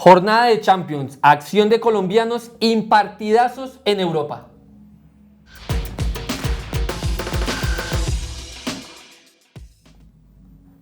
Jornada de Champions, acción de colombianos, impartidazos en Europa.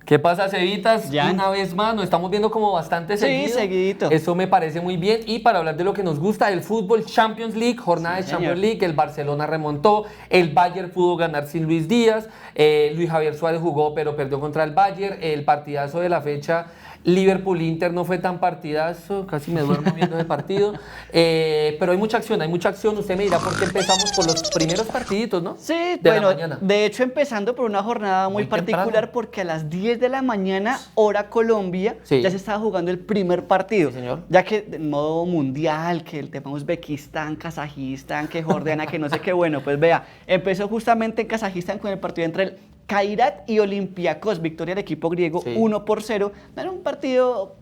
¿Qué pasa, Cevitas? Jan. Una vez más, nos estamos viendo como bastante seguido. Sí, seguidito. Eso me parece muy bien. Y para hablar de lo que nos gusta, el fútbol Champions League, jornada de Champions League, el Barcelona remontó, el Bayern pudo ganar sin Luis Díaz, Luis Javier Suárez jugó pero perdió contra el Bayern, el partidazo de la fecha Liverpool-Inter no fue tan partidazo, casi me duermo viendo ese partido, pero hay mucha acción, usted me dirá por qué empezamos por los primeros partiditos, ¿no? Sí, de bueno, la mañana. de hecho empezando por una jornada muy particular temprano. porque a las 10 de la mañana, hora Colombia, Sí. ya se estaba jugando el primer partido. Sí, señor. Ya que en modo mundial, que el tema Uzbekistán, Kazajistán, que Jordania, que no sé qué, bueno, pues vea, empezó justamente en Kazajistán con el partido entre el Kairat y Olympiacos, victoria del equipo griego, Sí. 1-0. Era un partido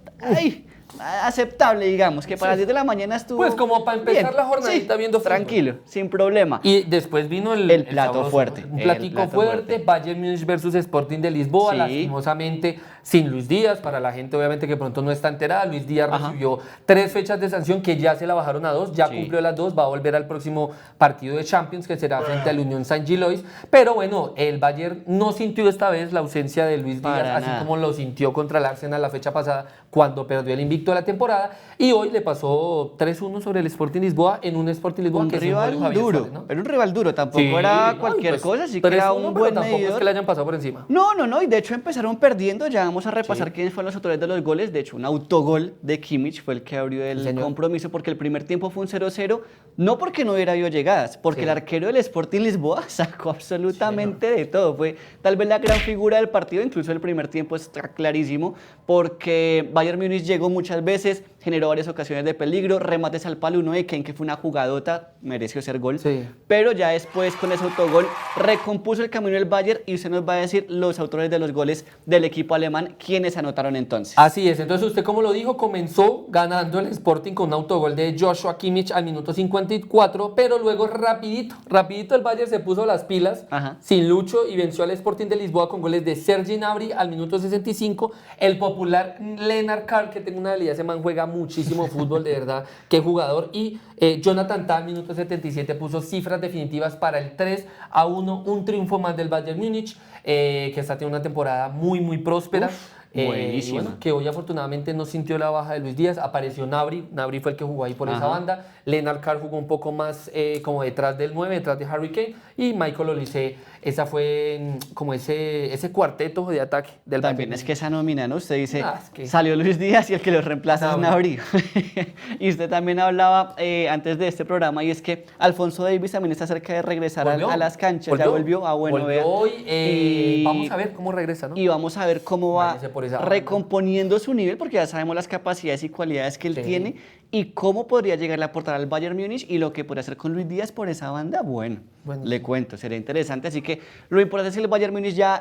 aceptable, digamos, que para las 10 de la mañana estuvo Pues como para empezar bien. la jornadita viendo fútbol. tranquilo, sin problema. Y después vino El plato sabroso, fuerte, ¿no? Un el platico plato fuerte, fuerte. Bayern Múnich versus Sporting de Lisboa, Sí. lastimosamente sin Luis Díaz, para la gente obviamente que pronto no está enterada, Luis Díaz Ajá. recibió 3 fechas de sanción que ya se la bajaron a 2, ya Sí. cumplió las 2, va a volver al próximo partido de Champions que será frente al Unión Saint-Gilloise, pero bueno, el Bayern no sintió esta vez la ausencia de Luis Díaz, Para así nada. como lo sintió contra el Arsenal la fecha pasada cuando perdió el invicto de la temporada, y hoy le pasó 3-1 sobre el Sporting Lisboa en un Sporting Lisboa Un que sí rival jugó Javier duro, Suárez, ¿no? era un rival duro, tampoco Sí, era no, cualquier pues, cosa, así que era 3-1, un pero buen tampoco es medidor. que le hayan pasado por encima. No, y de hecho empezaron perdiendo, ya vamos a repasar Sí. quiénes fueron los autores de los goles, de hecho un autogol de Kimmich fue el que abrió el señor. compromiso porque el primer tiempo fue un 0-0, no porque no hubiera habido llegadas, porque Sí. el arquero del Sporting Lisboa sacó absolutamente de todo, fue tal vez la gran figura del partido, incluso el primer tiempo está clarísimo, porque Bayern Múnich llegó muchas veces, generó varias ocasiones de peligro, remates al palo, uno de Kane que fue una jugadota, mereció ser gol, Sí. pero ya después con ese autogol recompuso el camino del Bayern y usted nos va a decir los autores de los goles del equipo alemán, quienes anotaron entonces. Así es, entonces usted como lo dijo, comenzó ganando el Sporting con un autogol de Joshua Kimmich al minuto 54, pero luego rapidito el Bayern se puso las pilas, Ajá. sin lucho, y venció al Sporting de Lisboa con goles de Sergi Gnabry al minuto 65, el popular Lennart Carr, que tengo una habilidad, ese man juega muchísimo fútbol, de verdad, qué jugador, y Jonathan Tah al minuto 77 puso cifras definitivas para el 3-1, un triunfo más del Bayern Múnich, que está teniendo una temporada muy próspera. Buenísimo. Y bueno, que hoy afortunadamente no sintió la baja de Luis Díaz, apareció Gnabry fue el que jugó ahí por esa Ajá. banda, Lennart Carr jugó un poco más como detrás del 9, detrás de Harry Kane, y Michael Olise, esa fue como ese cuarteto de ataque del También Bayern. es que esa nómina, ¿no? Usted dice, Ah, es que- salió Luis Díaz y el que lo reemplaza es Gnabry. Gnabry. Y usted también hablaba antes de este programa y es que Alfonso Davies también está cerca de regresar ¿Volvió? a las canchas. Ya volvió. Ah, bueno, Volvió vea. hoy, Y- vamos a ver cómo regresa, ¿no? Y vamos a ver cómo va Váyase por esa banda. recomponiendo su nivel, porque ya sabemos las capacidades y cualidades que él Sí. tiene y cómo podría llegar a aportar al Bayern Múnich y lo que podría hacer con Luis Díaz por esa banda. Bueno, Bueno, le sí. cuento, sería interesante. Así que lo importante es que el Bayern Múnich ya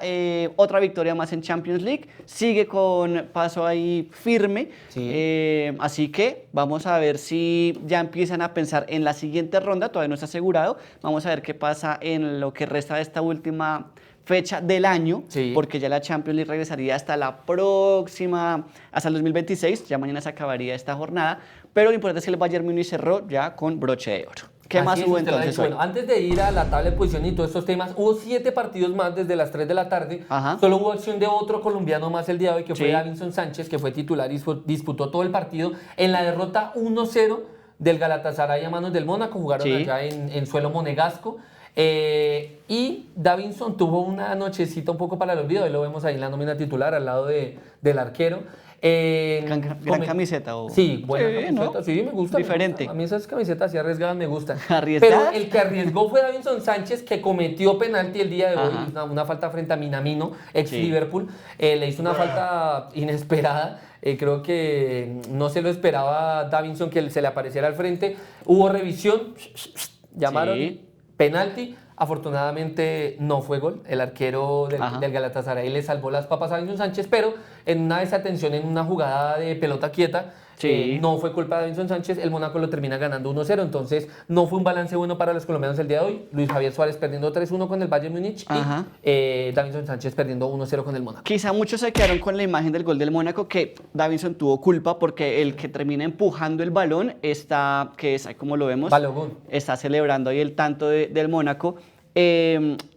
otra victoria más en Champions League, sigue con paso ahí firme. Sí. Así que vamos a ver si ya empiezan a pensar en la siguiente ronda, todavía no está asegurado. Vamos a ver qué pasa en lo que resta de esta última fecha del año, Sí. porque ya la Champions League regresaría hasta la próxima, hasta el 2026, ya mañana se acabaría esta jornada, pero lo importante es que el Bayern Múnich cerró ya con broche de oro. ¿Qué Así más es, hubo usted lo ha entonces dicho. hoy? Bueno, antes de ir a la tabla de posición y todos estos temas, hubo 7 partidos más desde las 3 de la tarde. Ajá. Solo hubo acción de otro colombiano más el día de hoy, que fue Sí. Davinson Sánchez, que fue titular y disputó todo el partido en la derrota 1-0 del Galatasaray a manos del Mónaco. Jugaron Sí. allá en suelo monegasco. Y Davinson tuvo una nochecita un poco para el olvido. Hoy lo vemos ahí en la nómina titular, al lado del arquero. Gran camiseta. Sí, buena Sí, camiseta. ¿no? Sí, me gusta. Diferente. A mí esas camisetas así arriesgadas me gustan. ¿Arriesgadas? Pero el que arriesgó fue Davinson Sánchez, que cometió penalti el día de hoy. Ajá. Una falta frente a Minamino, ex Sí. Liverpool. Le hizo una falta inesperada. Creo que no se lo esperaba Davinson que se le apareciera al frente. Hubo revisión, llamaron Sí. penalti. Afortunadamente no fue gol. El arquero del Galatasaray le salvó las papas a Davinson Sánchez, pero en una desatención, en una jugada de pelota quieta, no fue culpa de Davinson Sánchez, el Mónaco lo termina ganando 1-0, entonces no fue un balance bueno para los colombianos el día de hoy. Luis Javier Suárez perdiendo 3-1 con el Bayern Múnich y Davinson Sánchez perdiendo 1-0 con el Mónaco. Quizá muchos se quedaron con la imagen del gol del Mónaco, que Davinson tuvo culpa porque el que termina empujando el balón está, que es como lo vemos, Balogun. Está celebrando ahí el tanto del Mónaco.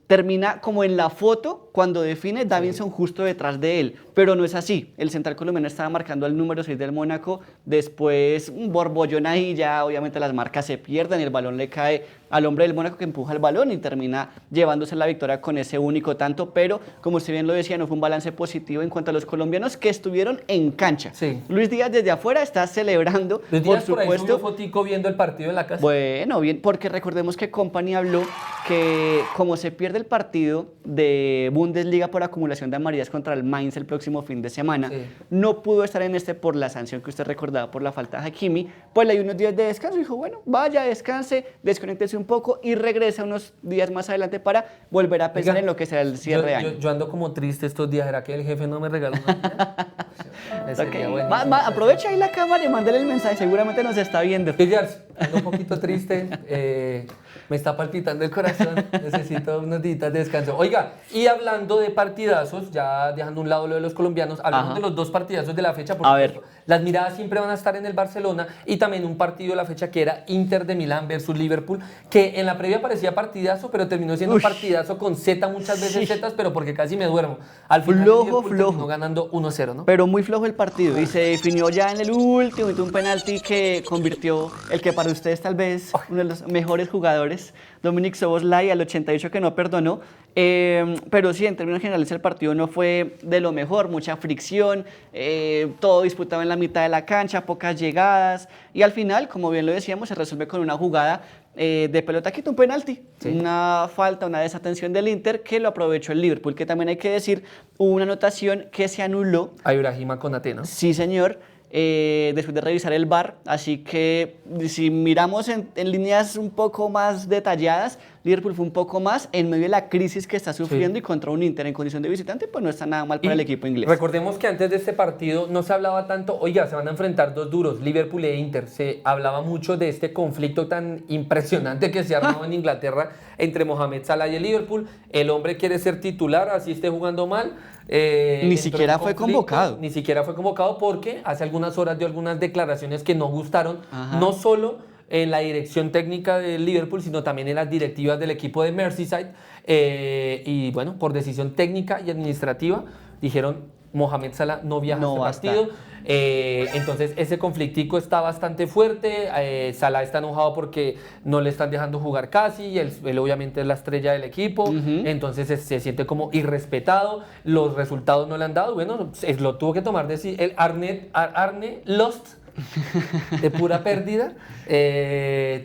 Termina como en la foto cuando define Davinson justo detrás de él, pero no es así. El central colombiano estaba marcando al número 6 del Mónaco, después un borbollón ahí, ya obviamente las marcas se pierden y el balón le cae al hombre del Mónaco que empuja el balón y termina llevándose la victoria con ese único tanto, pero como usted bien lo decía, no fue un balance positivo en cuanto a los colombianos que estuvieron en cancha. Sí. Luis Díaz desde afuera está celebrando, Luis Díaz por supuesto. Por ahí subió fotico viendo el partido en la casa. Bueno, bien, porque recordemos que Kompany habló que como se pierde el partido de Bundesliga por acumulación de amarillas contra el Mainz el próximo fin de semana, no pudo estar en por la sanción que usted recordaba por la falta de Hakimi, pues le dio unos días de descanso y dijo, bueno, vaya, descanse, desconéctese un poco y regresa unos días más adelante para volver a pensar en lo que será el cierre de año. Yo ando como triste estos días, ¿era que el jefe no me regaló una Aprovecha ahí la cámara y mándale el mensaje, seguramente nos está viendo. Pillars, ando un poquito triste, me está palpitando el corazón, necesito unos días de descanso. Oiga, y hablando de partidazos, ya dejando a un lado lo de los colombianos, hablamos de los dos partidazos de la fecha, por supuesto. Las miradas siempre van a estar en el Barcelona y también un partido de la fecha que era Inter de Milán versus Liverpool, que en la previa parecía partidazo, pero terminó siendo un partidazo con Z, muchas veces Zetas, pero porque casi me duermo. Al final flojo. terminó ganando 1-0, ¿no? Pero muy flojo el partido y se definió ya en el último, un penalti que convirtió el que para ustedes tal vez uno de los mejores jugadores, Dominik Szoboszlai, al 88 que no perdonó. Pero sí, en términos generales el partido no fue de lo mejor, mucha fricción, todo disputado en la mitad de la cancha, pocas llegadas y al final, como bien lo decíamos, se resuelve con una jugada de pelota quita, un penalti, una falta, una desatención del Inter que lo aprovechó el Liverpool, que también hay que decir, hubo una anotación que se anuló. A Ibrahima Konate, ¿no? Sí, señor. Después de revisar el VAR, así que si miramos en líneas un poco más detalladas, Liverpool fue un poco más en medio de la crisis que está sufriendo y contra un Inter en condición de visitante, pues no está nada mal para el equipo inglés. Recordemos que antes de este partido no se hablaba tanto, oiga, se van a enfrentar dos duros, Liverpool e Inter, se hablaba mucho de este conflicto tan impresionante que se armó en Inglaterra entre Mohamed Salah y el Liverpool. El hombre quiere ser titular, así esté jugando mal. Ni siquiera fue convocado. Ni siquiera fue convocado porque hace algunas horas dio algunas declaraciones que no gustaron, no solo en la dirección técnica del Liverpool, sino también en las directivas del equipo de Merseyside. Y bueno, por decisión técnica y administrativa, dijeron Mohamed Salah no viaja a este partido. Entonces ese conflictico está bastante fuerte. Salah está enojado porque no le están dejando jugar casi y él obviamente es la estrella del equipo. Entonces se siente como irrespetado. Los resultados no le han dado. Bueno, lo tuvo que tomar el Arne Lost de pura pérdida.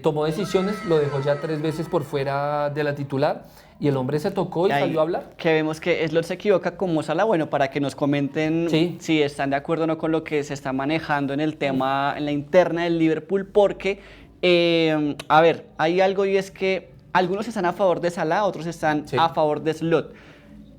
Tomó decisiones, lo dejó ya 3 veces por fuera de la titular. Y el hombre se tocó y salió a hablar. Que vemos que Slot se equivoca como Salah. Bueno, para que nos comenten si están de acuerdo o no con lo que se está manejando en el tema, en la interna del Liverpool, porque, a ver, hay algo y es que algunos están a favor de Salah, otros están a favor de Slot.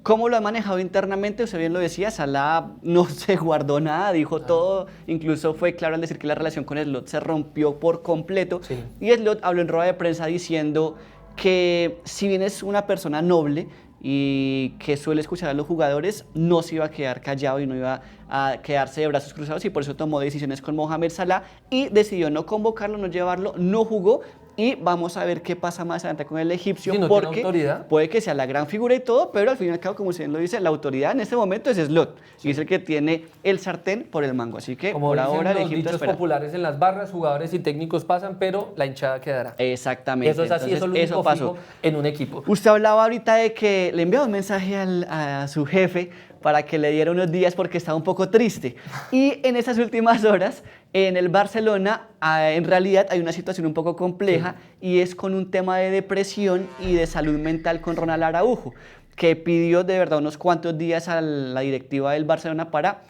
¿Cómo lo ha manejado internamente? Usted bien lo decía, Salah no se guardó nada, dijo todo, incluso fue claro al decir que la relación con Slot se rompió por completo. Y Slot habló en rueda de prensa diciendo que si bien es una persona noble y que suele escuchar a los jugadores, no se iba a quedar callado y no iba a quedarse de brazos cruzados y por eso tomó decisiones con Mohamed Salah y decidió no convocarlo, no llevarlo, no jugó. Y vamos a ver qué pasa más adelante con el egipcio, no porque puede que sea la gran figura y todo, pero al fin y al cabo, como usted lo dice, la autoridad en este momento es Slot, y es el que tiene el sartén por el mango. Así que como por ahora el Egipto Egipto espera. Populares en las barras, jugadores y técnicos pasan, pero la hinchada quedará. Exactamente. Eso es así, entonces, eso pasó en un equipo. Usted hablaba ahorita de que le enviaba un mensaje a su jefe para que le diera unos días porque estaba un poco triste. Y en esas últimas horas, en el Barcelona, en realidad hay una situación un poco compleja y es con un tema de depresión y de salud mental con Ronald Araujo, que pidió de verdad unos cuantos días a la directiva del Barcelona para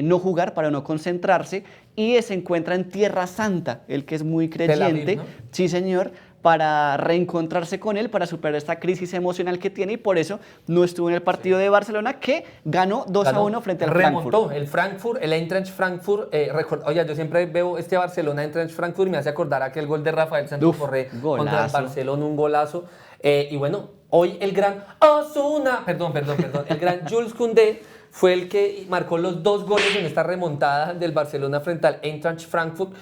no jugar, para no concentrarse, y se encuentra en Tierra Santa, él que es muy creyente, Tel Aviv, ¿no? Sí, señor, para reencontrarse con él, para superar esta crisis emocional que tiene y por eso no estuvo en el partido de Barcelona que ganó 2-1 frente al remontó Frankfurt. el Frankfurt, el Eintracht Frankfurt. Oye, yo siempre veo este Barcelona Eintracht Frankfurt y me hace acordar aquel gol de Rafael Santos Borré contra el Barcelona, un golazo. Y bueno, hoy el gran Osuna, perdón, el gran Jules Koundé fue el que marcó los 2 goles en esta remontada del Barcelona frente al Eintracht Frankfurt.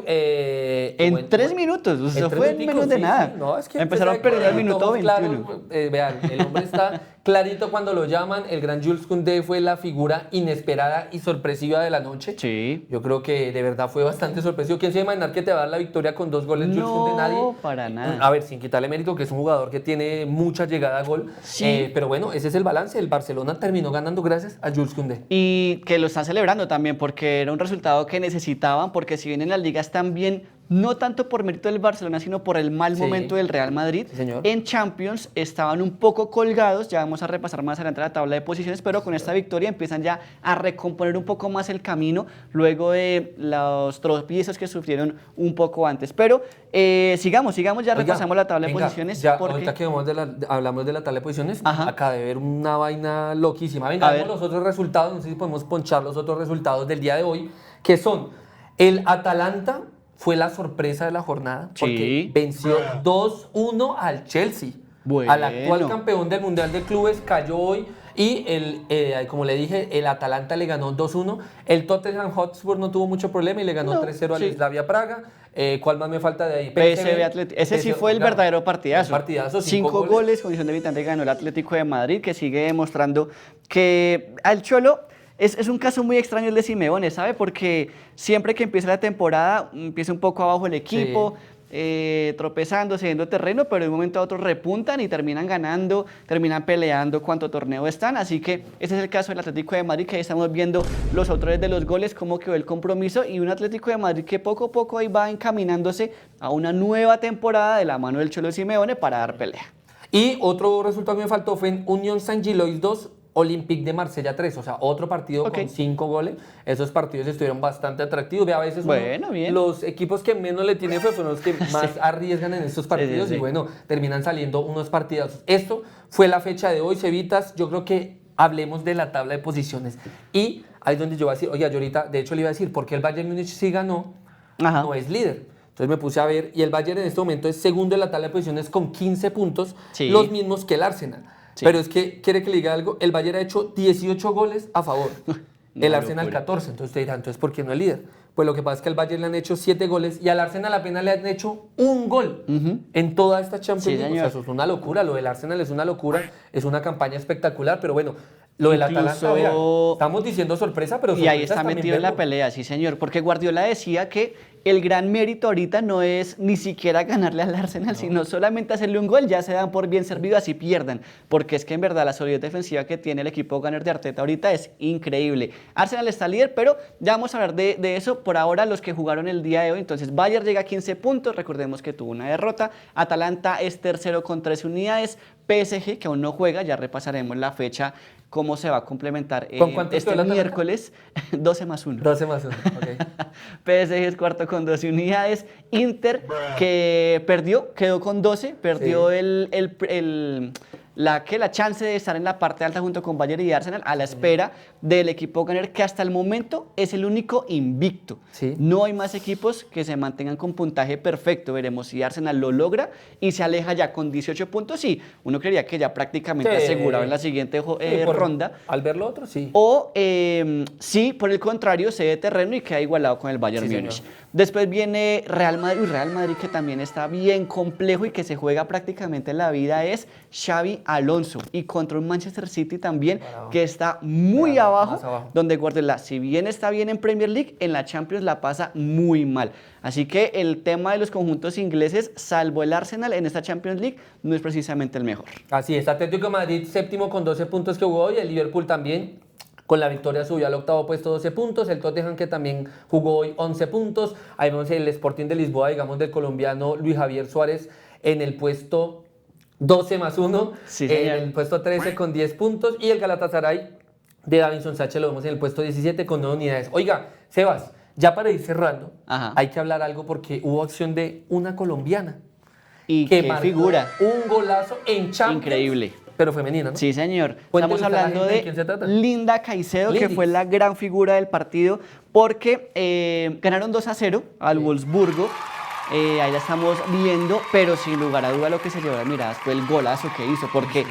En 3 minutos, eso fue en menos de nada. Sí. No, es que empezaron perdiendo al minuto 21. Claro, vean, el hombre está clarito cuando lo llaman. El gran Jules Koundé fue la figura inesperada y sorpresiva de la noche. Sí. Yo creo que de verdad fue bastante sorpresivo. ¿Quién se iba a imaginar que te va a dar la victoria con 2 goles Jules Koundé? Nadie. No, para nada. A ver, sin quitarle mérito, que es un jugador que tiene mucha llegada a gol. Sí. Pero bueno, ese es el balance. El Barcelona terminó ganando gracias a Jules Koundé. Y que lo están celebrando también porque era un resultado que necesitaban, porque si bien en las ligas también, no tanto por mérito del Barcelona, sino por el mal momento del Real Madrid, sí, señor. En Champions estaban un poco colgados, ya vamos a repasar más adelante la tabla de posiciones, pero con esta victoria empiezan ya a recomponer un poco más el camino luego de los tropiezos que sufrieron un poco antes. Pero sigamos, ya repasamos la tabla de posiciones. Ya, ahorita que hablamos de la tabla de posiciones, acabé de ver una vaina loquísima. Venga, vemos los otros resultados, no sé si podemos ponchar los otros resultados del día de hoy, que son el Atalanta. Fue la sorpresa de la jornada porque venció 2-1 al Chelsea, al actual campeón del Mundial de Clubes, cayó hoy y como le dije, el Atalanta le ganó 2-1. El Tottenham Hotspur no tuvo mucho problema y le ganó 3-0 al Slavia Praga. ¿Cuál más me falta de ahí? PSV Atlético. Ese sí fue el verdadero partidazo. Partidazo, 5 goles, condición de visitante ganó el Atlético de Madrid, que sigue demostrando que al Cholo... Es un caso muy extraño el de Simeone, ¿sabe? Porque siempre que empieza la temporada, empieza un poco abajo el equipo, tropezando, cediendo terreno, pero de un momento a otro repuntan y terminan ganando, terminan peleando cuánto torneo están. Así que ese es el caso del Atlético de Madrid, que ahí estamos viendo los autores de los goles, cómo quedó el compromiso, y un Atlético de Madrid que poco a poco ahí va encaminándose a una nueva temporada de la mano del Cholo Simeone para dar pelea. Y otro resultado que me faltó fue en Unión Saint-Gilloise 2, Olympique de Marsella 3, o sea, otro partido con 5 goles. Esos partidos estuvieron bastante atractivos. Vea, a veces los equipos que menos le tienen fe fueron los que más arriesgan en estos partidos y bueno, terminan saliendo unos partidos. Esto fue la fecha de hoy, Cevitas. Yo creo que hablemos de la tabla de posiciones. Y ahí es donde yo voy a decir, oye, yo ahorita, de hecho le iba a decir, ¿por qué el Bayern Múnich sí ganó? No es líder. Entonces me puse a ver y el Bayern en este momento es segundo en la tabla de posiciones con 15 puntos, los mismos que el Arsenal. Pero es que, ¿quiere que le diga algo? El Bayern ha hecho 18 goles a favor, el Arsenal 14. Entonces usted dirá, ¿entonces por qué no es líder? Pues lo que pasa es que al Bayern le han hecho 7 goles y al Arsenal apenas le han hecho 1 gol en toda esta Champions League. O sea, eso es una locura, lo del Arsenal es una locura, es una campaña espectacular, pero bueno, lo del Atalanta, vea, estamos diciendo sorpresa, pero y ahí está metido en la pelea, sí señor, porque Guardiola decía que el gran mérito ahorita no es ni siquiera ganarle al Arsenal, sino solamente hacerle un gol, ya se dan por bien servido, así pierdan, porque es que en verdad la solidez defensiva que tiene el equipo ganar de Arteta ahorita es increíble. Arsenal está líder, pero ya vamos a hablar de eso. Por ahora los que jugaron el día de hoy, entonces Bayern llega a 15 puntos, recordemos que tuvo una derrota, Atalanta es tercero con 13 unidades, PSG, que aún no juega, ya repasaremos la fecha, cómo se va a complementar este miércoles, 12 más 1. 12 más 1, ok. PSG es cuarto con 12 unidades, Inter, que perdió, quedó con 12, perdió la chance de estar en la parte alta junto con Bayern y Arsenal a la espera del equipo ganar, que hasta el momento es el único invicto. No hay más equipos que se mantengan con puntaje perfecto. Veremos si Arsenal lo logra y se aleja ya con 18 puntos y uno creería que ya prácticamente asegurado en la siguiente ronda. Al ver lo otro, sí. O sí, por el contrario, cede terreno y queda igualado con el Bayern Múnich. Después viene Real Madrid, que también está bien complejo y que se juega prácticamente la vida, es Xavi Alonso, y contra un Manchester City también que está muy abajo, donde Guardiola, si bien está bien en Premier League, en la Champions la pasa muy mal. Así que el tema de los conjuntos ingleses, salvo el Arsenal en esta Champions League, no es precisamente el mejor. Así es, Atlético de Madrid séptimo con 12 puntos que jugó hoy, el Liverpool también con la victoria subió al octavo puesto 12 puntos, el Tottenham que también jugó hoy 11 puntos, ahí vemos el Sporting de Lisboa, digamos del colombiano Luis Javier Suárez en el puesto 12 más 1, en el puesto 13 con 10 puntos y el Galatasaray de Davinson Sánchez lo vemos en el puesto 17 con 9 unidades. Oiga, Sebas, ya para ir cerrando, hay que hablar algo porque hubo acción de una colombiana. Y que qué marcó figura. un golazo en Champions. Increíble. Pero femenina, ¿no? Sí, señor. Cuénteles Estamos a la hablando gente de de quién se trata. Linda Caicedo, que Lindis. fue la gran figura del partido, porque ganaron 2-0 al Sí. Wolfsburgo. Ahí la estamos viendo, pero sin lugar a duda lo que se llevó las miradas fue el golazo que hizo, porque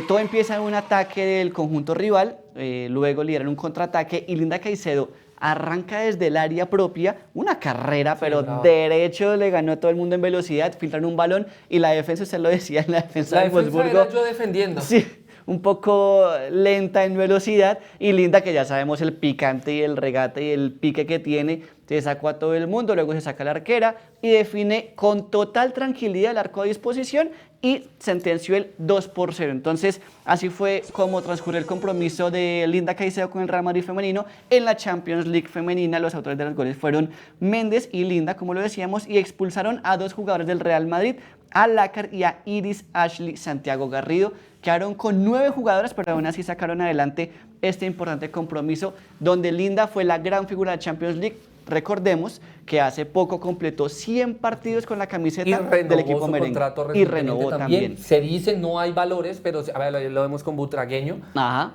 todo empieza en un ataque del conjunto rival, luego lideran un contraataque y Linda Caicedo arranca desde el área propia, una carrera, pero bravo. derecho, le ganó a todo el mundo en velocidad, filtran un balón y la defensa, usted lo decía, en la defensa La del defensa Wolfsburgo. era yo defendiendo. Sí, un poco lenta en velocidad y Linda, que ya sabemos el picante y el regate y el pique que tiene, se sacó a todo el mundo, luego se saca a la arquera y define con total tranquilidad el arco a disposición y sentenció el 2-0. Entonces, así fue como transcurrió el compromiso de Linda Caicedo con el Real Madrid femenino en la Champions League femenina. Los autores de los goles fueron Méndez y Linda, como lo decíamos, y expulsaron a 2 jugadores del Real Madrid, a Lácar y a Iris Ashley Santiago Garrido. Quedaron con 9 jugadoras, pero aún así sacaron adelante este importante compromiso donde Linda fue la gran figura de la Champions League. Recordemos que hace poco completó 100 partidos con la Y camiseta renovó del equipo su merengue. contrato Y recientemente renovó también. Se dice, no hay valores, pero a ver, lo vemos con Butragueño. Ajá.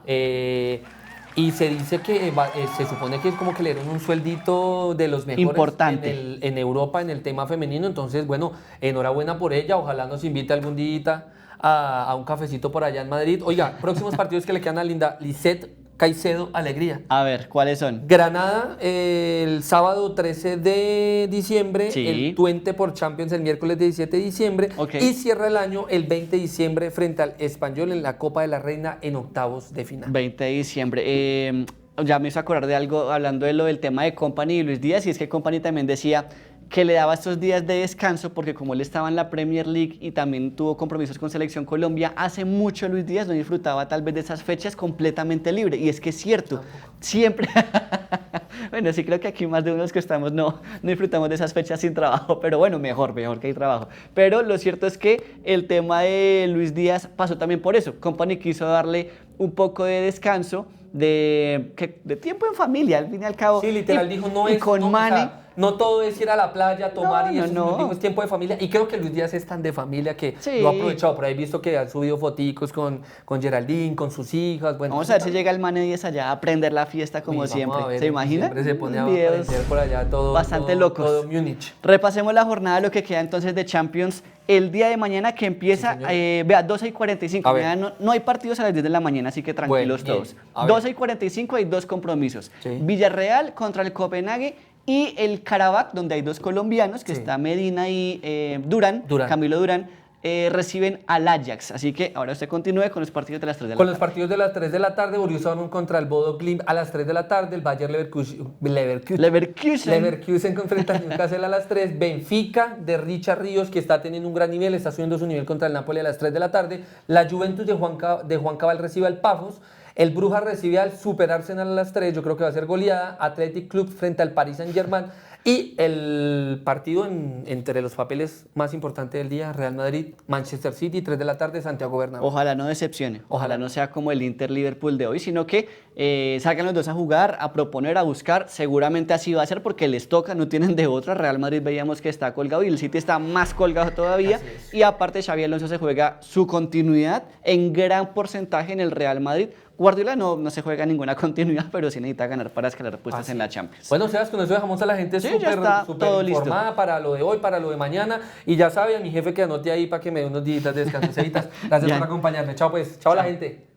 Y se dice que se supone que es como que le dieron un sueldito de los mejores Importante. en Europa en el tema femenino. Entonces, bueno, enhorabuena por ella. Ojalá nos invite algún día a un cafecito por allá en Madrid. Oiga, próximos partidos que le quedan a Linda: Lisette Caicedo, Alegría. A ver, ¿cuáles son? Granada el sábado 13 de diciembre, Sí. el Twente por Champions el miércoles 17 de diciembre Ok. y cierra el año el 20 de diciembre frente al Español en la Copa de la Reina en octavos de final. 20 de diciembre. Ya me hizo acordar de algo hablando de lo del tema de Kompany y Luis Díaz, y es que Kompany también decía que le daba estos días de descanso porque como él estaba en la Premier League y también tuvo compromisos con Selección Colombia, hace mucho Luis Díaz no disfrutaba tal vez de esas fechas completamente libre. Y es que es cierto, siempre... Bueno, sí creo que aquí más de unos que estamos no disfrutamos de esas fechas sin trabajo, pero bueno, mejor que hay trabajo. Pero lo cierto es que el tema de Luis Díaz pasó también por eso. Kompany quiso darle un poco de descanso, de tiempo en familia, al fin y al cabo. Sí, literal, dijo, no es... con no, Mane... o sea, no todo es ir a la playa, tomar y No, eso, no. dijo, es tiempo de familia. Y creo que Luis Díaz es tan de familia que Sí. lo ha aprovechado. Por ahí he visto que han subido foticos con Geraldine, con sus hijas. Bueno, Vamos a ver si llega el Mane 10 allá a aprender la fiesta como Uy, vamos siempre. a ver, ¿Se imagina? Siempre se pone a Videos aparecer por allá todo. bastante locos. Todo Múnich. Repasemos la jornada, lo que queda entonces de Champions el día de mañana, que empieza, Sí, señor. vea, 12:45. A ver. Mañana no hay partidos a las 10 de la mañana, así que tranquilos Bueno, todos. bien. A ver. 12:45 hay 2 compromisos. Sí. Villarreal contra el Copenhague y el Karabakh, donde hay 2 colombianos, que Sí. está Medina y Durán, Durán. Camilo Durán, reciben al Ajax. Así que ahora usted continúe con los partidos de las 3 de la Con tarde. los partidos de las 3 de la tarde, Borussia Dortmund contra el Bodo Glimt a las 3 de la tarde, el Bayer Leverkusen enfrenta al Newcastle a las 3, Benfica de Richard Ríos, que está teniendo un gran nivel, está subiendo su nivel contra el Napoli a las 3 de la tarde, la Juventus de Juan Cabal recibe al Pafos, el Brujas recibe al Super Arsenal a las 3, yo creo que va a ser goleada, Athletic Club frente al Paris Saint-Germain y el partido entre los papeles más importantes del día, Real Madrid, Manchester City, 3 de la tarde, Santiago Bernabéu. Ojalá no decepcione, ojalá no sea como el Inter-Liverpool de hoy, sino que salgan los dos a jugar, a proponer, a buscar. Seguramente así va a ser porque les toca, no tienen de otra. Real Madrid veíamos que está colgado y el City está más colgado todavía. Así es. Y aparte Xabi Alonso se juega su continuidad en gran porcentaje en el Real Madrid. Guardiola no se juega ninguna continuidad, pero sí necesita ganar para escalar puestos Así en la es. Champions. Bueno, Sebas, con eso dejamos a la gente Sí, ya súper está, súper todo listo. informada para lo de hoy, para lo de mañana. Y ya sabe, a mi jefe que anote ahí para que me dé unos días de descanso. Cevitas, gracias Ya. por acompañarme. Chao pues, chao a la gente.